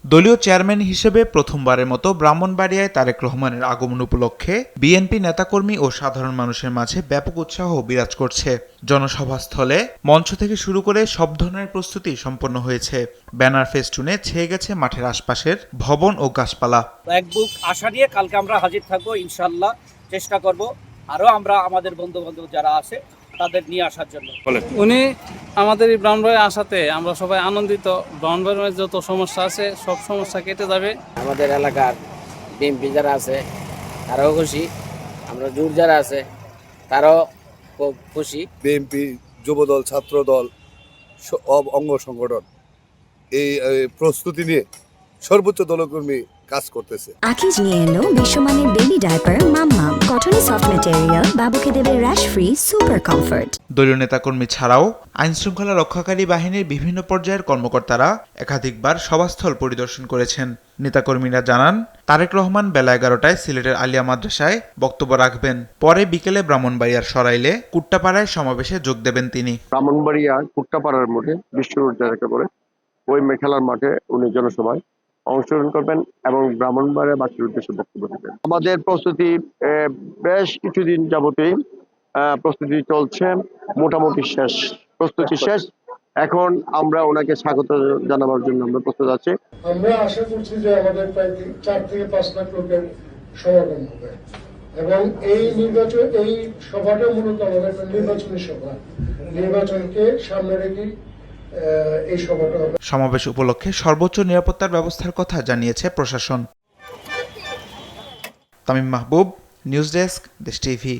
দলীয় চেয়ারম্যান হিসেবে প্রথমবারের মতো ব্রাহ্মণবাড়িয়ায় তারেক রহমানের আগমন উপলক্ষে বিএনপি নেতাকর্মী ও সাধারণ মানুষের মাঝে ব্যাপক উৎসাহ বিরাজ করছে। জনসভাস্থলে মঞ্চ থেকে শুরু করে সব ধরনের প্রস্তুতি সম্পন্ন হয়েছে। ব্যানার ফেস্টুনে ছেয়ে গেছে মাঠের আশপাশের ভবন ও গাছপালা। এক বুক আশা নিয়ে কালকে আমরা হাজির থাকবো, ইনশাআল্লাহ চেষ্টা করব আরও আমরা আমাদের বন্ধু বান্ধব যারা আছে তাদের নিয়ে আসার জন্য। উনি আমাদের এই ব্রাহ্মণবাড়িয়া আসাতে আমরা সবাই আনন্দিত। ব্রাহ্মণবাড়িয়ার যত সমস্যা আছে সব সমস্যা কেটে যাবে। আমাদের এলাকার বিএনপি যারা আছে তারাও খুশি, আমরা জোর যারা আছে তারাও খুব খুশি। বিএনপি, যুবদল, ছাত্রদল, অঙ্গ সংগঠন এই প্রস্তুতি নিয়ে সর্বোচ্চ দলকর্মী কাজ করতেছে। আকিজ নিয়ে এলো বিশ্বমানের বেবি ডায়াপার মাম্মাম, কটনে সফট ম্যাটেরিয়াল, বাবুকে দেবে র্যাশ ফ্রি সুপার কমফোর্ট। দলীয় নেতাকর্মী ছাড়াও আইনশৃঙ্খলা রক্ষাকারী বাহিনীর বিভিন্ন পর্যায়ের কর্মকর্তারা একাধিকবার সভাস্থল পরিদর্শন করেছেন। নেতাকর্মীরা জানান, তারেক রহমান বেলা 11টায় সিলেটের আলিয়া মাদ্রাসায় বক্তব্য রাখবেন। পরে বিকেলে ব্রাহ্মণবাড়িয়ার সরাইলে কুট্টাপাড়ায় সমাবেশে যোগ দেবেন তিনি। ব্রাহ্মণবাড়িয়া কুট্টাপাড়ার মোড়ে বিশ্ব রোড করে ওই মেখেলার মাঠে উনি জনসভায় অংশগ্রহণ করবেন এবং ব্রাহ্মণবাড়িয়াবাসীর উদ্দেশ্যে বক্তব্য দেবেন। আমাদের প্রস্তুতি বেশ কিছুদিন যাবতীয় প্রস্তুতি চলছে, মোটামুটি শেষ, প্রস্তুতি শেষ। এখন আমরা ওনাকে স্বাগত জানাবার জন্য আমরা প্রস্তুত আছি। আমরা আশা করছি যে আমাদের প্রায় 4 থেকে 5 লাখ লোকের সমাগম হবে এবং এই সভাটা মূলত আমাদের একটা নির্বাচনী সভা, নির্বাচনকে সামনে রেখে এই সভাটা হবে। সমাবেশ উপলক্ষে সর্বোচ্চ নিরাপত্তার ব্যবস্থার কথা জানিয়েছে প্রশাসন। তামিম মাহবুব, নিউজ ডেস্ক, দেশ টিভি।